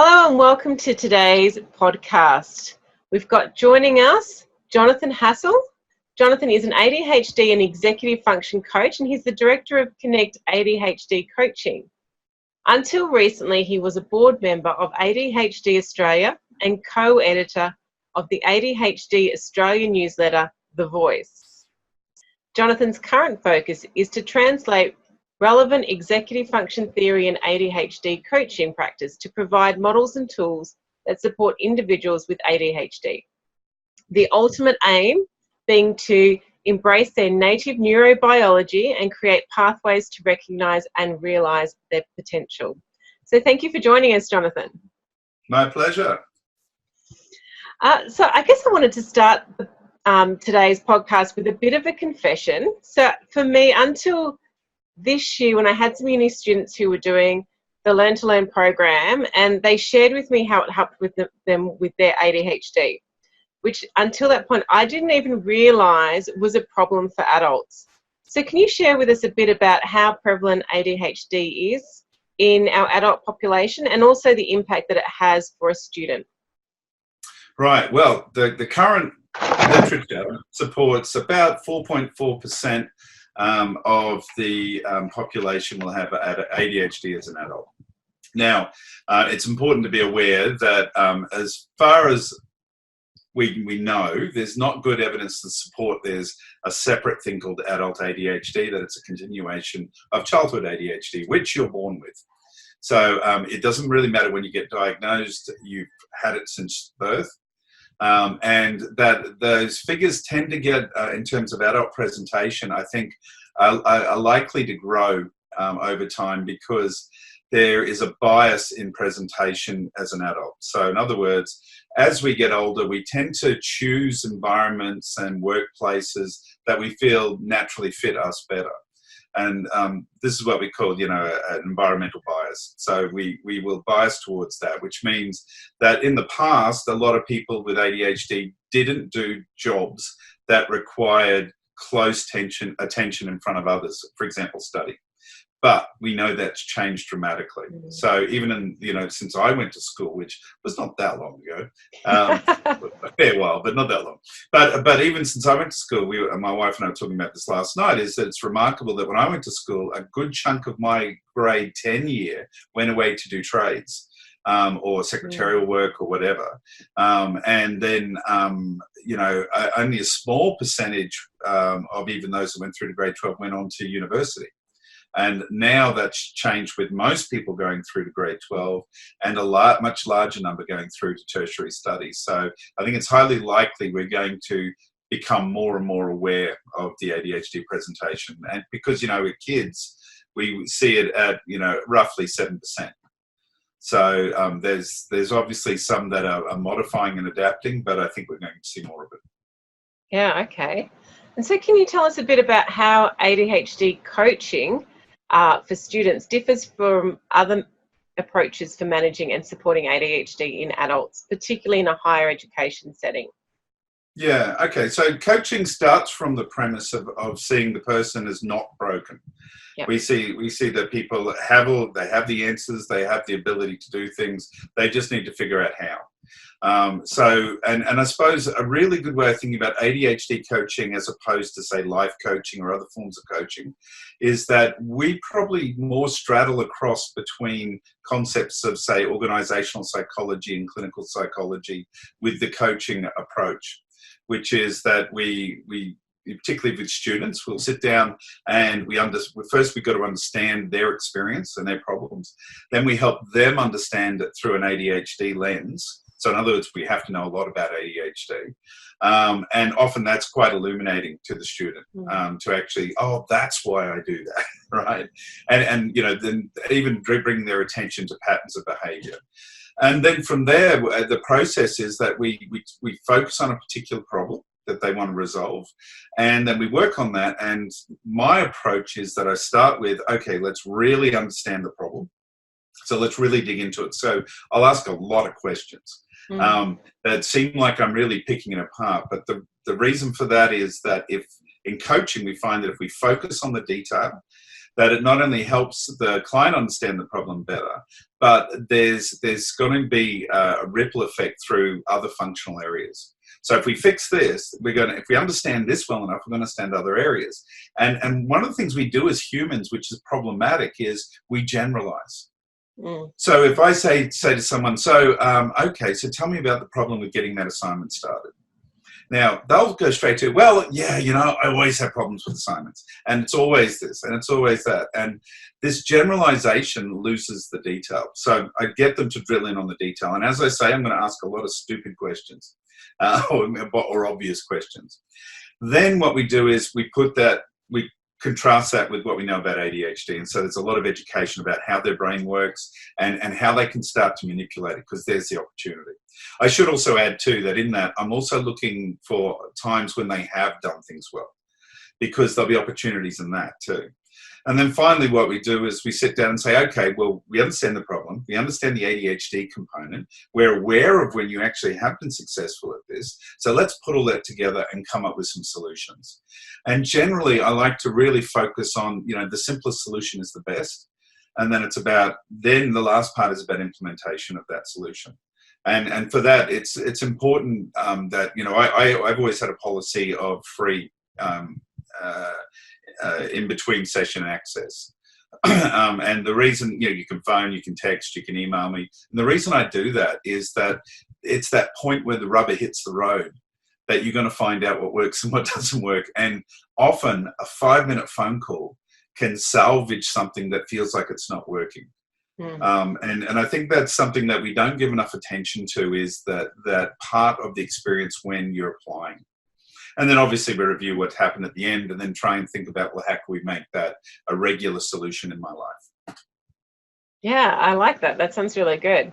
Hello and welcome to today's podcast. We've got joining us Jonathon Hassall. Jonathon is an ADHD and executive function coach, and he's the director of Connect ADHD Coaching. Until recently, he was a board member of ADHD Australia and co-editor of the ADHD Australia newsletter, The Voice. Jonathon's current focus is to translate relevant executive function theory and ADHD coaching practice to provide models and tools that support individuals with ADHD. The ultimate aim being to embrace their native neurobiology and create pathways to recognise and realise their potential. So thank you for joining us, Jonathon. My pleasure. So I guess I wanted to start today's podcast with a bit of a confession. So for me, until this year, when I had some uni students who were doing the Learn to Learn program, and they shared with me how it helped with them with their ADHD, which until that point I didn't even realise was a problem for adults. So can you share with us a bit about how prevalent ADHD is in our adult population and also the impact that it has for a student? Right. Well, the current literature supports about 4.4% of the population will have ADHD as an adult. Now, it's important to be aware that as far as we know, there's not good evidence to support there's a separate thing called adult ADHD, that it's a continuation of childhood ADHD, which you're born with. So it doesn't really matter when you get diagnosed, you've had it since birth. And that those figures tend to get, in terms of adult presentation, I think are likely to grow over time because there is a bias in presentation as an adult. So in other words, as we get older, we tend to choose environments and workplaces that we feel naturally fit us better. And this is what we call, an environmental bias. So we will bias towards that, which means that in the past, a lot of people with ADHD didn't do jobs that required close attention in front of others, for example, study. But we know that's changed dramatically. So even in, since I went to school, which was not that long ago, a fair while, but not that long. But even since I went to school, my wife and I were talking about this last night, is that it's remarkable that when I went to school, a good chunk of my grade 10 year went away to do trades or secretarial work or whatever. And then, only a small percentage of even those that went through to grade 12 went on to university. And now that's changed with most people going through to grade 12 and a much larger number going through to tertiary studies. So I think it's highly likely we're going to become more and more aware of the ADHD presentation. And because, with kids, we see it at, roughly 7%. So there's obviously some that are modifying and adapting, but I think we're going to see more of it. Yeah, okay. And so can you tell us a bit about how ADHD coaching for students differs from other approaches for managing and supporting ADHD in adults, particularly in a higher education setting? Yeah, okay. So coaching starts from the premise of seeing the person as not broken. Yep. We see that people have the answers, they have the ability to do things, they just need to figure out how. And I suppose a really good way of thinking about ADHD coaching as opposed to, say, life coaching or other forms of coaching is that we probably more straddle across between concepts of, say, organizational psychology and clinical psychology with the coaching approach, which is that we particularly with students, we'll sit down and first we've got to understand their experience and their problems. Then we help them understand it through an ADHD lens. So in other words, we have to know a lot about ADHD. And often that's quite illuminating to the student to actually, that's why I do that, right? And then even bring their attention to patterns of behavior. And then from there, the process is that we focus on a particular problem that they want to resolve. And then we work on that. And my approach is that I start with, okay, let's really understand the problem. So let's really dig into it. So I'll ask a lot of questions that seem like I'm really picking it apart. But the reason for that is that if in coaching, we find that if we focus on the detail, that it not only helps the client understand the problem better, but there's going to be a ripple effect through other functional areas. So if we fix this, if we understand this well enough, we're going to understand other areas. And one of the things we do as humans, which is problematic, is we generalize. So if I say to someone, okay, so tell me about the problem with getting that assignment started. Now, they'll go straight to, well, yeah, I always have problems with assignments. And it's always this, and it's always that. And this generalization loses the detail. So I get them to drill in on the detail. And as I say, I'm going to ask a lot of stupid questions or obvious questions. Then what we do is we contrast that with what we know about ADHD. And so there's a lot of education about how their brain works and how they can start to manipulate it, because there's the opportunity. I should also add too that in that I'm also looking for times when they have done things well, because there'll be opportunities in that too. And then finally what we do is we sit down and say, okay, well, we understand the problem. We understand the ADHD component. We're aware of when you actually have been successful at this. So let's put all that together and come up with some solutions. And generally, I like to really focus on, the simplest solution is the best. And then then the last part is about implementation of that solution. And for that, it's important that, I've always had a policy of free in-between session access. And the reason, you can phone, you can text, you can email me. And the reason I do that is that it's that point where the rubber hits the road that you're going to find out what works and what doesn't work. And often a 5-minute phone call can salvage something that feels like it's not working. And I think that's something that we don't give enough attention to, is that part of the experience when you're applying. And then obviously we review what happened at the end and then try and think about, well, how can we make that a regular solution in my life? Yeah, I like that. That sounds really good.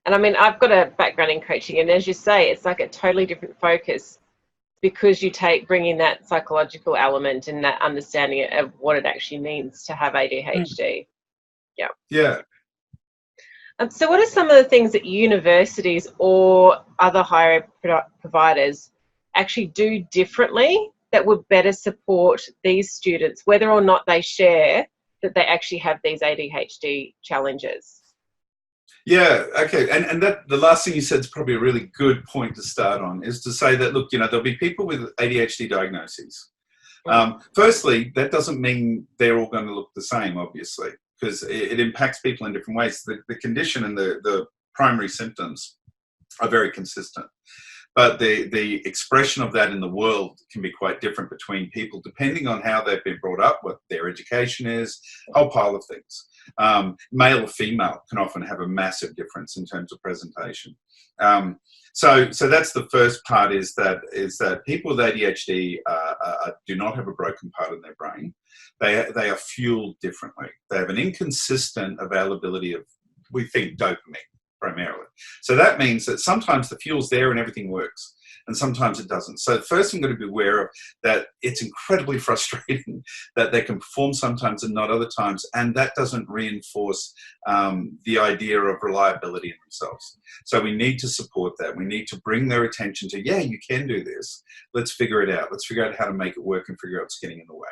And I mean, I've got a background in coaching, and as you say, it's like a totally different focus, because you bring in that psychological element and that understanding of what it actually means to have ADHD. Yeah. So what are some of the things that universities or other higher ed providers actually do differently that would better support these students, whether or not they share that they actually have these ADHD challenges? Yeah, okay. And that the last thing you said is probably a really good point to start on, is to say that, look, there'll be people with ADHD diagnoses. Firstly, that doesn't mean they're all going to look the same, obviously, because it impacts people in different ways. The condition and the primary symptoms are very consistent. But the expression of that in the world can be quite different between people, depending on how they've been brought up, what their education is, a whole pile of things. Male or female can often have a massive difference in terms of presentation. So that's the first part, is that people with ADHD do not have a broken part in their brain. They are fueled differently. They have an inconsistent availability of, we think, dopamine primarily. So that means that sometimes the fuel's there and everything works, and sometimes it doesn't. So first I'm going to be aware of that it's incredibly frustrating that they can perform sometimes and not other times, and that doesn't reinforce the idea of reliability in themselves. So we need to support that. We need to bring their attention to, yeah, you can do this. Let's figure it out. Let's figure out how to make it work and figure out what's getting in the way.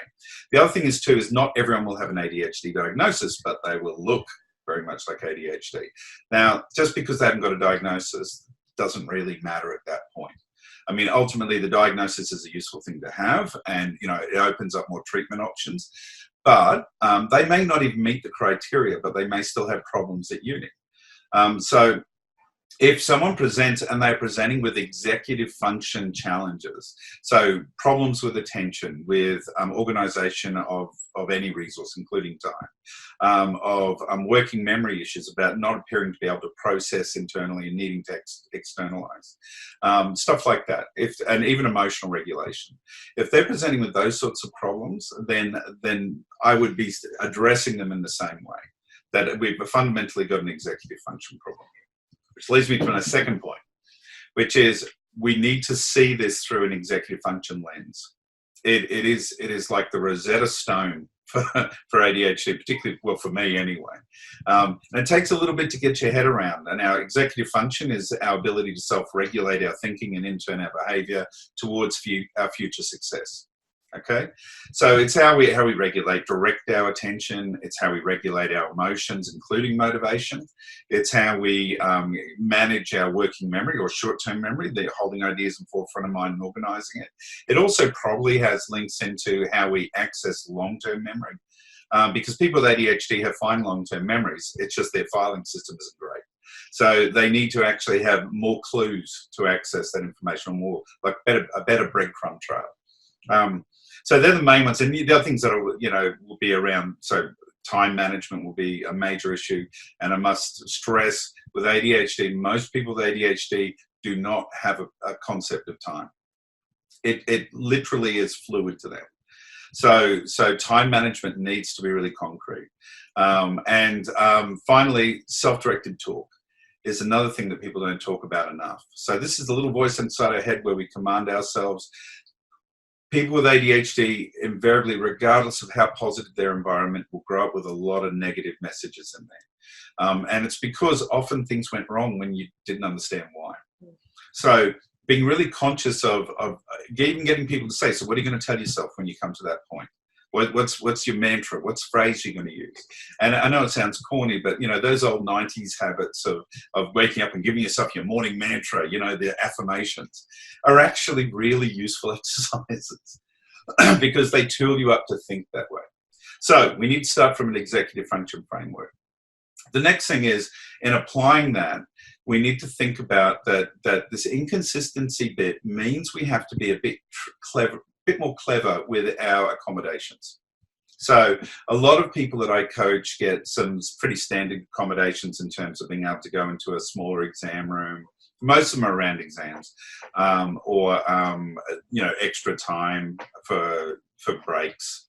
The other thing is too, is not everyone will have an ADHD diagnosis, but they will look very much like ADHD. Now, just because they haven't got a diagnosis doesn't really matter at that point. I mean, ultimately, the diagnosis is a useful thing to have, and it opens up more treatment options. But they may not even meet the criteria, but they may still have problems at uni. So if someone presents and they're presenting with executive function challenges, so problems with attention, with organisation of any resource, including time, of working memory issues, about not appearing to be able to process internally and needing to externalize, stuff like that, and even emotional regulation. If they're presenting with those sorts of problems, then I would be addressing them in the same way, that we've fundamentally got an executive function problem. Which leads me to my second point, which is we need to see this through an executive function lens. It is like the Rosetta Stone for ADHD, particularly, well, for me anyway. And it takes a little bit to get your head around. And our executive function is our ability to self-regulate our thinking and in turn our behaviour towards our future success. Okay, so it's how we regulate, direct our attention. It's how we regulate our emotions, including motivation. It's how we manage our working memory or short-term memory. They're holding ideas in forefront of mind and organizing it. It also probably has links into how we access long-term memory, because people with ADHD have fine long-term memories. It's just their filing system isn't great. So they need to actually have more clues to access that information, or more like a better breadcrumb trail. So they're the main ones, and the other things that will be around. So time management will be a major issue, and I must stress with ADHD, most people with ADHD do not have a concept of time. It literally is fluid to them. So time management needs to be really concrete. And finally, self-directed talk is another thing that people don't talk about enough. So this is the little voice inside our head where we command ourselves. People with ADHD, invariably, regardless of how positive their environment, will grow up with a lot of negative messages in there. And it's because often things went wrong when you didn't understand why. So being really conscious of even getting people to say, so what are you going to tell yourself when you come to that point? What's your mantra? What's phrase you're going to use? And I know it sounds corny, but those old 90s habits of waking up and giving yourself your morning mantra, the affirmations, are actually really useful exercises because they tool you up to think that way. So we need to start from an executive function framework. The next thing is, in applying that, we need to think about that this inconsistency bit means we have to be a bit more clever with our accommodations. So a lot of people that I coach get some pretty standard accommodations in terms of being able to go into a smaller exam room. Most of them are around exams, or extra time for breaks.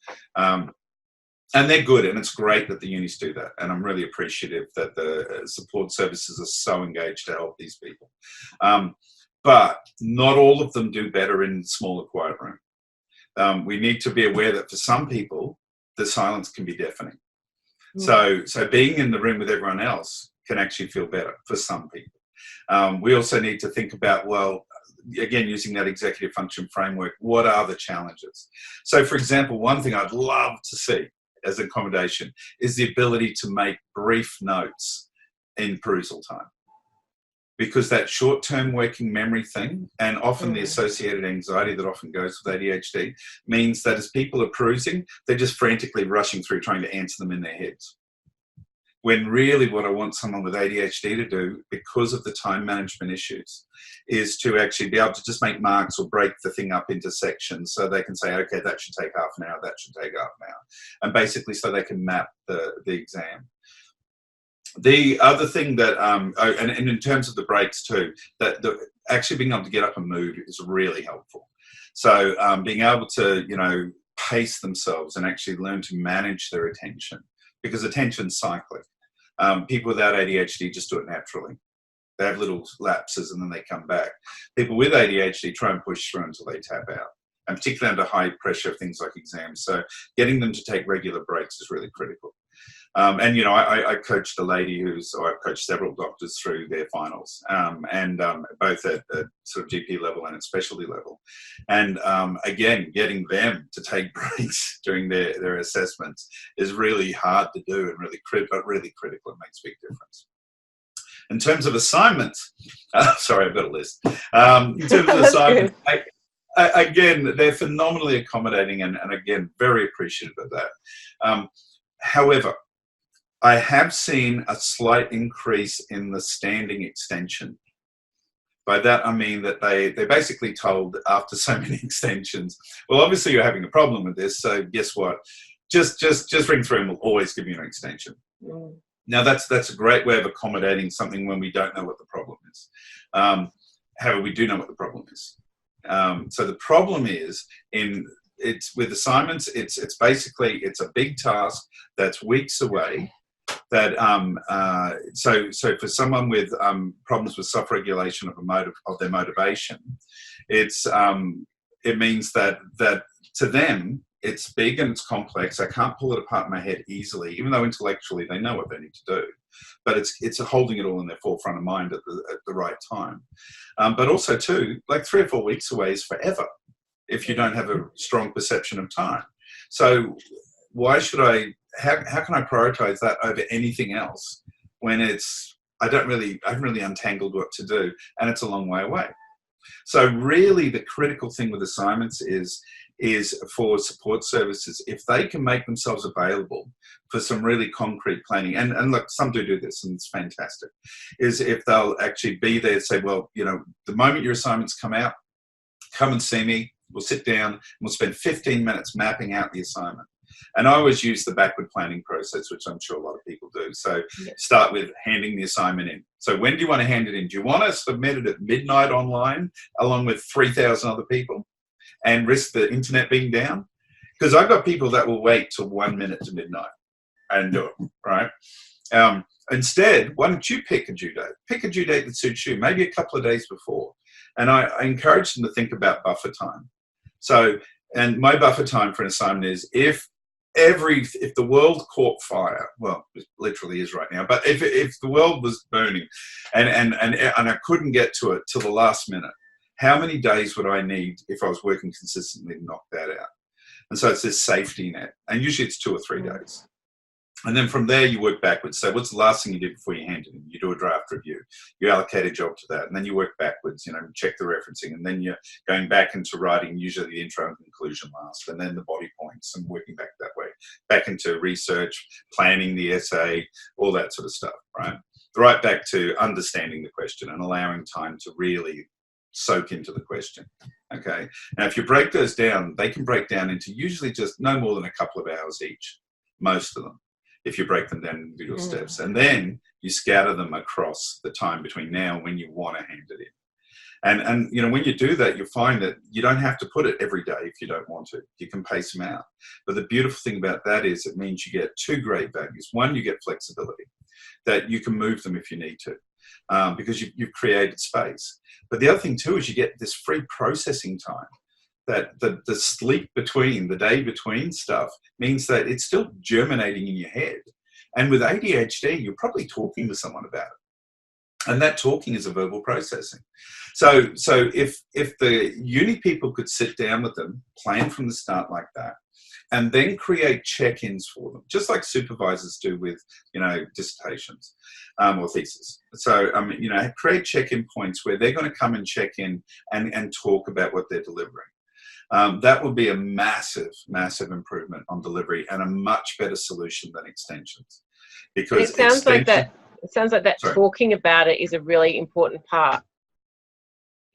And they're good, and it's great that the unis do that. And I'm really appreciative that the support services are so engaged to help these people. But not all of them do better in smaller, quiet room. We need to be aware that for some people, the silence can be deafening. So being in the room with everyone else can actually feel better for some people. We also need to think about, well, again, using that executive function framework, what are the challenges? So, for example, one thing I'd love to see as an accommodation is the ability to make brief notes in perusal time. Because that short-term working memory thing, and often the associated anxiety that often goes with ADHD, means that as people are perusing, they're just frantically rushing through trying to answer them in their heads. When really what I want someone with ADHD to do, because of the time management issues, is to actually be able to just make marks or break the thing up into sections so they can say, okay, that should take half an hour, that should take half an hour. And basically so they can map the exam. The other thing that, and in terms of the breaks too, that actually being able to get up and move is really helpful. So being able to, pace themselves and actually learn to manage their attention, because attention's cyclic. People without ADHD just do it naturally. They have little lapses and then they come back. People with ADHD try and push through until they tap out, and particularly under high pressure of things like exams. So getting them to take regular breaks is really critical. I coached a lady I've coached several doctors through their finals, and both at sort of GP level and at specialty level. And again, getting them to take breaks during their assessments is really hard to do and really critical. It makes a big difference. In terms of assignments, sorry, I've got a list. In terms of assignments, again, they're phenomenally accommodating and again, very appreciative of that. However, I have seen a slight increase in the standing extension. By that, I mean that they basically told after so many extensions, well, obviously you're having a problem with this, so guess what? Just ring through and we'll always give you an extension. Now, that's a great way of accommodating something when we don't know what the problem is. However, we do know what the problem is. So the problem is it's with assignments, it's basically a big task that's weeks away. That so for someone with problems with self-regulation of their motivation, it means that to them it's big and it's complex. I can't pull it apart in my head easily, even though intellectually they know what they need to do. But it's holding it all in their forefront of mind at the right time. But also too, like 3 or 4 weeks away is forever. if you don't have a strong perception of time. So why should how can I prioritize that over anything else when I haven't really untangled what to do, and it's a long way away. So really the critical thing with assignments is for support services, if they can make themselves available for some really concrete planning, and look, some do this, and it's fantastic, is if they'll actually be there and say, well, the moment your assignments come out, come and see me, we'll sit down, and we'll spend 15 minutes mapping out the assignment. And I always use the backward planning process, which I'm sure a lot of people do. So start with handing the assignment in. So when do you want to hand it in? Do you want to submit it at midnight online along with 3,000 other people and risk the internet being down? Because I've got people that will wait till 1 minute to midnight and do it, right? Instead, why don't you pick a due date? Pick a due date that suits you, maybe a couple of days before. And I encourage them to think about buffer time. So, and my buffer time for an assignment is if the world caught fire, well, it literally is right now, but if the world was burning and I couldn't get to it till the last minute, how many days would I need if I was working consistently to knock that out? And so it's this safety net, and usually it's 2 or 3 days. And then from there, you work backwards. So what's the last thing you did before you hand it in? You do a draft review. You allocate a job to that. And then you work backwards, check the referencing. And then you're going back into writing usually the intro and conclusion last, and then the body points, and working back that way. Back into research, planning the essay, all that sort of stuff, right? Right back to understanding the question and allowing time to really soak into the question, okay? Now, if you break those down, they can break down into usually just no more than a couple of hours each, most of them, if you break them down into individual steps. And then you scatter them across the time between now and when you want to hand it in. And when you do that, you'll find that you don't have to put it every day if you don't want to. You can pace them out. But the beautiful thing about that is it means you get 2 great values. One, you get flexibility, that you can move them if you need to, because you've created space. But the other thing too is you get this free processing time. That the sleep between, the day between stuff means that it's still germinating in your head. And with ADHD, you're probably talking to someone about it. And that talking is a verbal processing. So if the uni people could sit down with them, plan from the start like that, and then create check-ins for them, just like supervisors do with, dissertations or thesis. So, create check-in points where they're going to come and check in and talk about what they're delivering. That would be a massive, massive improvement on delivery and a much better solution than extensions. Because it sounds like that. Sorry. Talking about it is a really important part.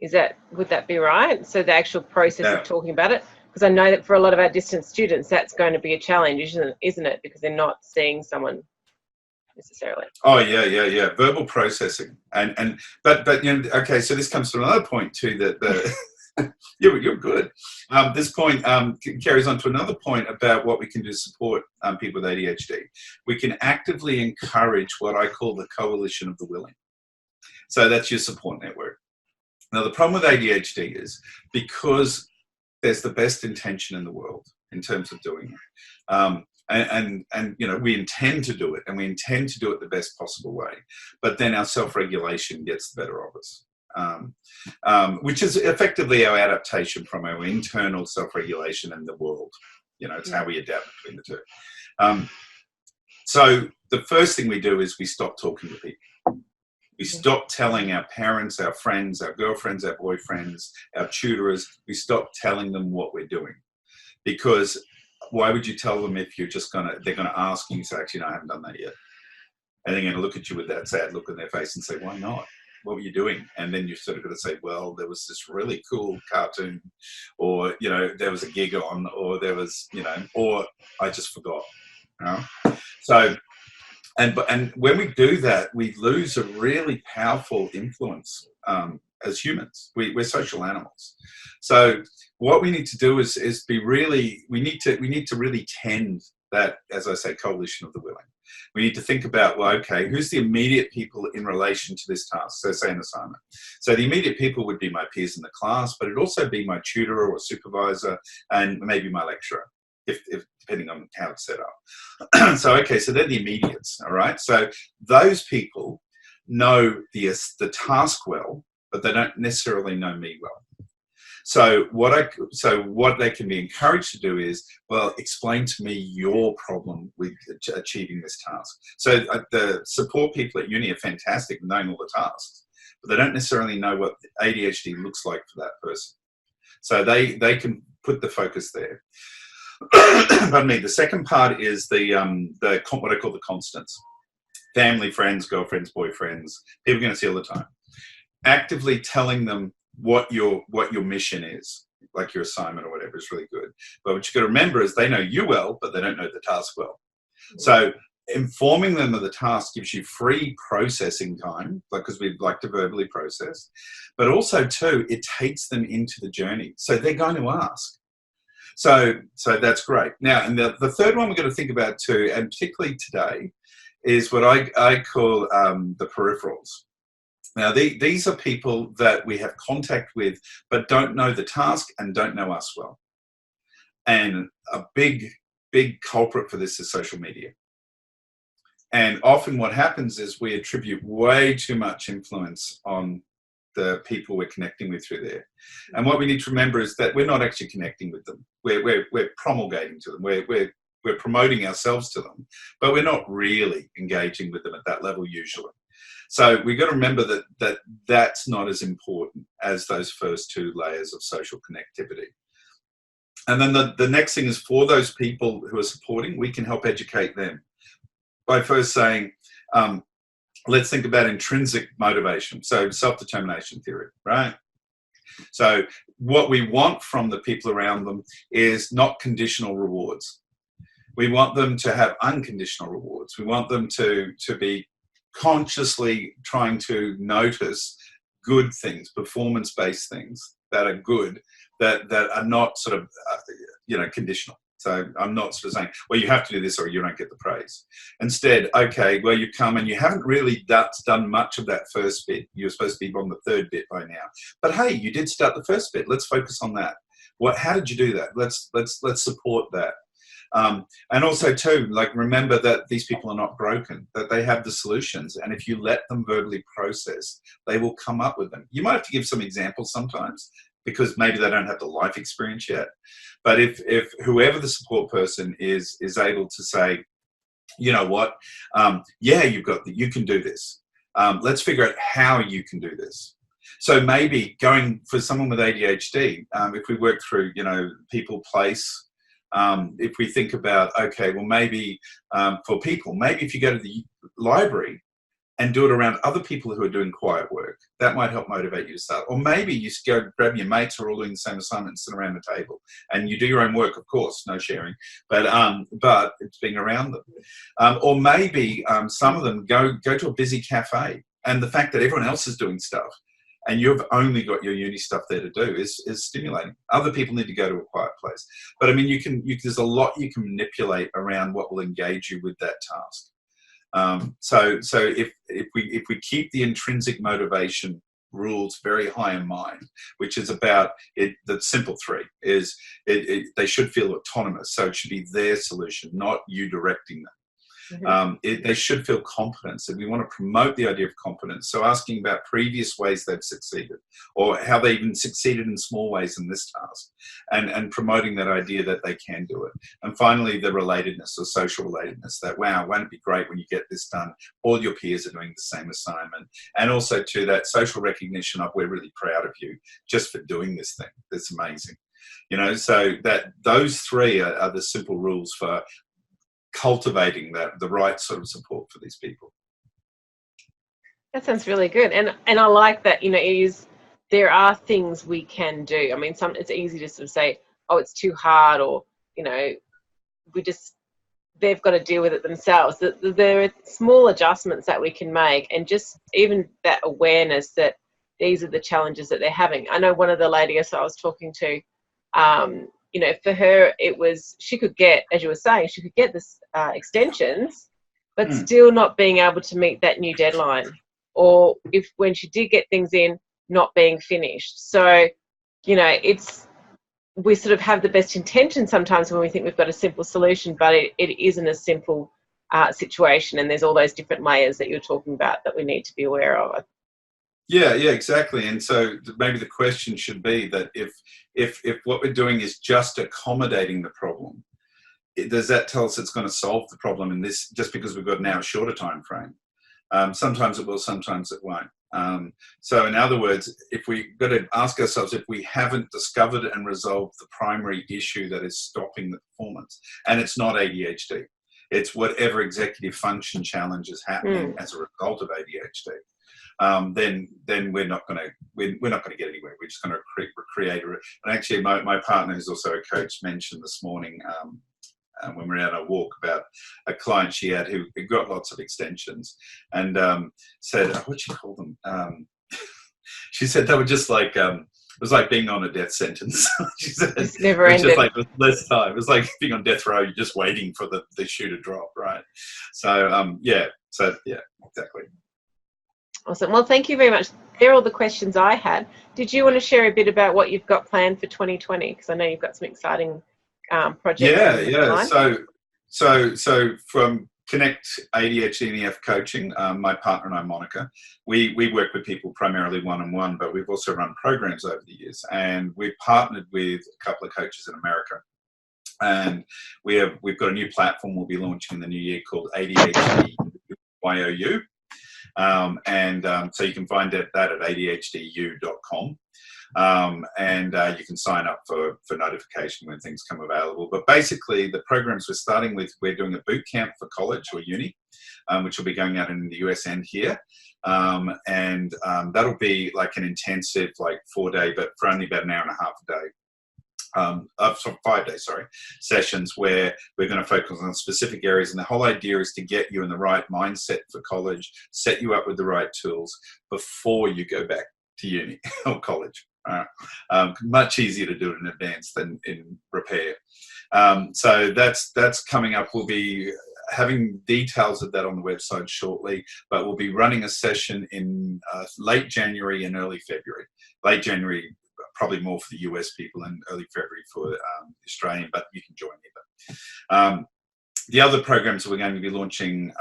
Would that be right? So the actual process of talking about it, because I know that for a lot of our distance students, that's going to be a challenge, isn't it? Because they're not seeing someone necessarily. Oh yeah. Verbal processing, but okay. So this comes to another point too, that you're good. This point carries on to another point about what we can do to support people with ADHD. We can actively encourage what I call the coalition of the willing. So that's your support network. Now, the problem with ADHD is because there's the best intention in the world in terms of doing it. And we intend to do it, and we intend to do it the best possible way. But then our self-regulation gets the better of us. Which is effectively our adaptation from our internal self-regulation in the world. It's how we adapt between the two. So the first thing we do is we stop talking to people. We stop telling our parents, our friends, our girlfriends, our boyfriends, our tutors, we stop telling them what we're doing. Because why would you tell them if they're going to ask you, say, actually, no, I haven't done that yet. And they're going to look at you with that sad look on their face and say, why not? What were you doing? And then you're sort of going to say, well, there was this really cool cartoon, or, there was a gig on, or there was, or I just forgot. So, and when we do that, we lose a really powerful influence as humans. We're social animals. So what we need to do is we need to really tend that, as I say, coalition of the willing. We need to think about, well, okay, who's the immediate people in relation to this task? So say an assignment. So the immediate people would be my peers in the class, but it'd also be my tutor or supervisor and maybe my lecturer, if depending on how it's set up. So they're the immediates, all right? So those people know the task well, but they don't necessarily know me well. So what they can be encouraged to do is, well, explain to me your problem with achieving this task. So the support people at uni are fantastic in knowing all the tasks, but they don't necessarily know what ADHD looks like for that person. So they can put the focus there. Pardon me. The second part is what I call the constants. Family, friends, girlfriends, boyfriends, people are going to see all the time. Actively telling them what your mission is, like your assignment or whatever, is really good. But what you've got to remember is they know you well, but they don't know the task well. So informing them of the task gives you free processing time, because we'd like to verbally process, but also too, it takes them into the journey. So they're going to ask. So that's great. Now, and the third one we're going to think about too, and particularly today, is what I call the peripherals. Now, these are people that we have contact with, but don't know the task and don't know us well. And a big culprit for this is social media. And often what happens is we attribute way too much influence on the people we're connecting with through there. And what we need to remember is that we're not actually connecting with them. We're promulgating to them. We're promoting ourselves to them, but we're not really engaging with them at that level usually. So we've got to remember that's not as important as those first two layers of social connectivity. And then the next thing is, for those people who are supporting, we can help educate them by first saying, let's think about intrinsic motivation. So self-determination theory, right? So what we want from the people around them is not conditional rewards. We want them to have unconditional rewards. We want them to be consciously trying to notice good things, performance-based things that are good, that are not sort of, conditional. So I'm not sort of saying, well, you have to do this or you don't get the praise. Instead, okay, well, you come and you haven't really done much of that first bit. You're supposed to be on the third bit by now. But hey, you did start the first bit. Let's focus on that. How did you do that? Let's support that. And also too, remember that these people are not broken, that they have the solutions. And if you let them verbally process, they will come up with them. You might have to give some examples sometimes, because maybe they don't have the life experience yet. But if whoever the support person is able to say, you know what, you can do this. Let's figure out how you can do this. So maybe going for someone with ADHD, if we work through, people, place, if we think about, okay, well, maybe for people, maybe if you go to the library and do it around other people who are doing quiet work, that might help motivate you to start. Or maybe you just go grab your mates who are all doing the same assignment and sit around the table. And you do your own work, of course, no sharing, but it's being around them. Or maybe some of them go to a busy cafe, and the fact that everyone else is doing stuff and you've only got your uni stuff there to do is stimulating. Other people need to go to a quiet place. But I mean, there's a lot you can manipulate around what will engage you with that task. So if we keep the intrinsic motivation rules very high in mind, which is about it, the simple three is they should feel autonomous. So it should be their solution, not you directing them. They should feel competence, and we want to promote the idea of competence. So asking about previous ways they've succeeded, or how they even succeeded in small ways in this task, and promoting that idea that they can do it. And finally, the relatedness or social relatedness, that, wow, won't it be great when you get this done? All your peers are doing the same assignment. And also to that social recognition of, we're really proud of you just for doing this thing. That's amazing. So that those three are the simple rules for cultivating the right sort of support for these people. That sounds really good, and I like that. There are things we can do. I mean, it's easy to sort of say, oh, it's too hard, or they've got to deal with it themselves. There are small adjustments that we can make, and just even that awareness that these are the challenges that they're having. I know one of the ladies I was talking to, for her, it was, she could get, as you were saying, she could get this extensions, but still not being able to meet that new deadline. Or when she did get things in, not being finished. So, we sort of have the best intention sometimes when we think we've got a simple solution, but it isn't a simple situation. And there's all those different layers that you're talking about that we need to be aware of. Yeah, yeah, exactly. And so maybe the question should be that if what we're doing is just accommodating the problem, does that tell us it's going to solve the problem in this, just because we've got now a shorter time frame? Sometimes it will, sometimes it won't. So in other words, if we've got to ask ourselves if we haven't discovered and resolved the primary issue that is stopping the performance, and it's not ADHD, it's whatever executive function challenge is happening as a result of ADHD. Then we're not going to get anywhere. We're just going to create. And actually, my partner, who's also a coach, mentioned this morning when we were out on a walk about a client she had who got lots of extensions, and said, what'd she call them? She said they were just like, it was like being on a death sentence. She said it's never it was ended. just like less time. It was like being on death row. You're just waiting for the shoe to drop, right? So yeah, exactly. Awesome. Well, thank you very much. They're all the questions I had. Did you want to share a bit about what you've got planned for 2020? Because I know you've got some exciting projects. Yeah. So from Connect ADHD and EF Coaching, my partner and I, Monica, we work with people primarily one-on-one, but we've also run programs over the years, and we've partnered with a couple of coaches in America. And we've got a new platform we'll be launching in the new year called ADHD YOU. So you can find that at adhdu.com. And you can sign up for notification when things come available. But basically, the programs we're starting with, we're doing a boot camp for college or uni, which will be going out in the US and here. That'll be like an intensive, like 4-day, but for only about an hour and a half a day. 5 days, sessions where we're going to focus on specific areas. And the whole idea is to get you in the right mindset for college, set you up with the right tools before you go back to uni or college. Much easier to do it in advance than in repair. So that's coming up. We'll be having details of that on the website shortly, but we'll be running a session in late January and early February. Late January, probably more for the US people, and early February for Australian, but you can join either. The other programs that we're going to be launching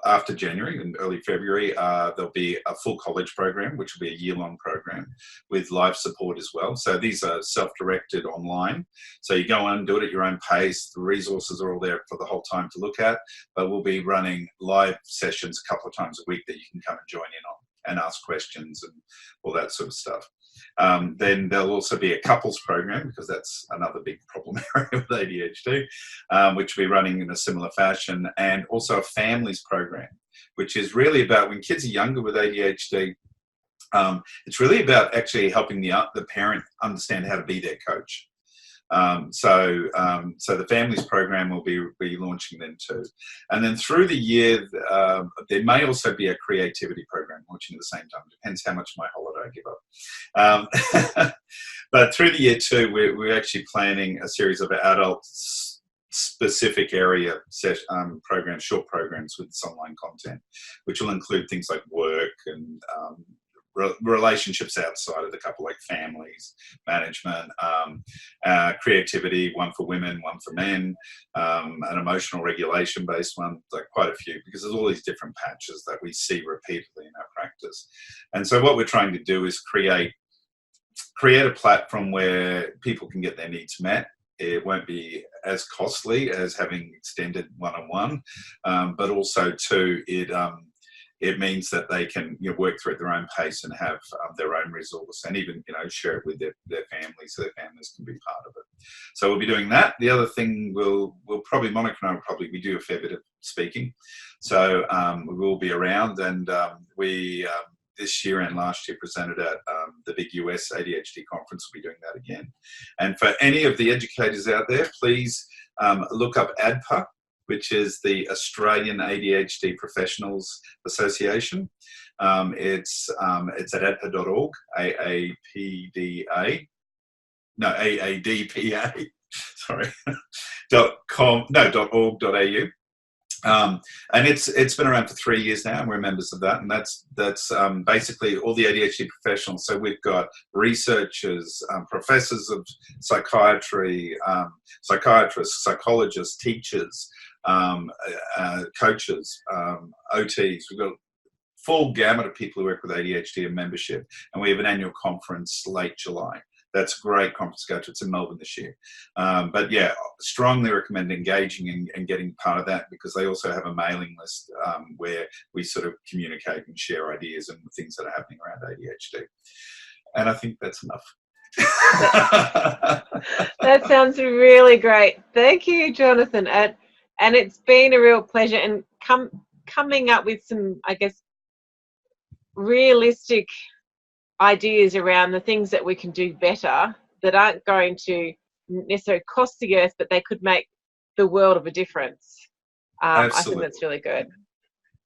after January and early February, there'll be a full college program, which will be a year-long program with live support as well. So these are self-directed online. So you go on, do it at your own pace. The resources are all there for the whole time to look at, but we'll be running live sessions a couple of times a week that you can come and join in on and ask questions and all that sort of stuff. Then there'll also be a couples program, because that's another big problem area with ADHD, which will be running in a similar fashion, and also a families program, which is really about when kids are younger with ADHD. It's really about actually helping the parent understand how to be their coach. So the families program will be launching then too. And then through the year, there may also be a creativity program launching at the same time. Depends how much of my holiday I give up. But through the year too, we're actually planning a series of adult specific area programs, short programs with this online content, which will include things like work and relationships outside of the couple, like families, management, creativity, one for women, one for men, an emotional regulation based one, like quite a few, because there's all these different patches that we see repeatedly in our practice. And so what we're trying to do is create a platform where people can get their needs met. It won't be as costly as having extended one-on-one, but also too, it means that they can work through at their own pace and have their own resource, and even share it with their families, so their families can be part of it. So we'll be doing that. The other thing we'll probably, Monica and I we do a fair bit of speaking, so we will be around, and we this year and last year presented at the big US ADHD conference. We'll be doing that again. And for any of the educators out there, please look up ADPA, which is the Australian ADHD Professionals Association. It's at adpa.org, AADPA, sorry, .org.au. And it's been around for 3 years now, and we're members of that. And that's basically all the ADHD professionals. So we've got researchers, professors of psychiatry, psychiatrists, psychologists, teachers, coaches, OTs. We've got full gamut of people who work with ADHD and membership. And we have an annual conference late July. That's a great conference to go to. It's in Melbourne this year. But yeah, strongly recommend engaging and getting part of that, because they also have a mailing list where we sort of communicate and share ideas and things that are happening around ADHD. And I think that's enough. That sounds really great. Thank you, Jonathon. And it's been a real pleasure, and coming up with some, I guess, realistic ideas around the things that we can do better that aren't going to necessarily cost the earth, but they could make the world of a difference. I think that's really good.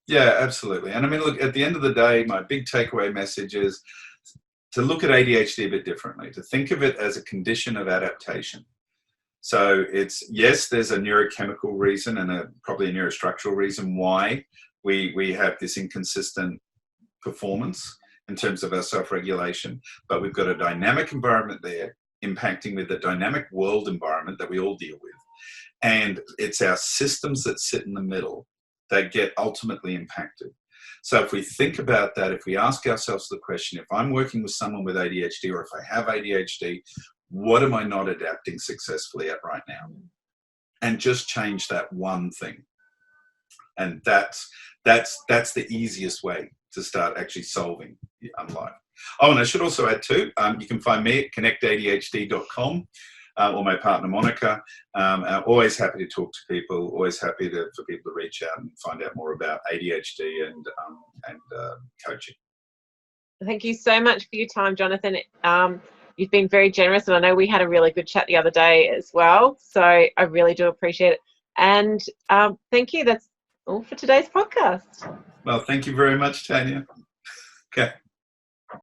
Yeah, absolutely. And I mean, look, at the end of the day, my big takeaway message is to look at ADHD a bit differently, to think of it as a condition of adaptation. So it's, yes, there's a neurochemical reason and probably a neurostructural reason why we have this inconsistent performance in terms of our self-regulation, but we've got a dynamic environment there impacting with the dynamic world environment that we all deal with. And it's our systems that sit in the middle that get ultimately impacted. So if we think about that, if we ask ourselves the question, if I'm working with someone with ADHD, or if I have ADHD, what am I not adapting successfully at right now? And just change that one thing. And that's the easiest way to start actually solving life. Oh, and I should also add too, you can find me at connectadhd.com or my partner Monica. I'm always happy to talk to people, always happy for people to reach out and find out more about ADHD and coaching. Thank you so much for your time, Jonathon. You've been very generous, and I know we had a really good chat the other day as well, so I really do appreciate it. And thank you. That's all for today's podcast. Well, thank you very much, Tanya. Okay.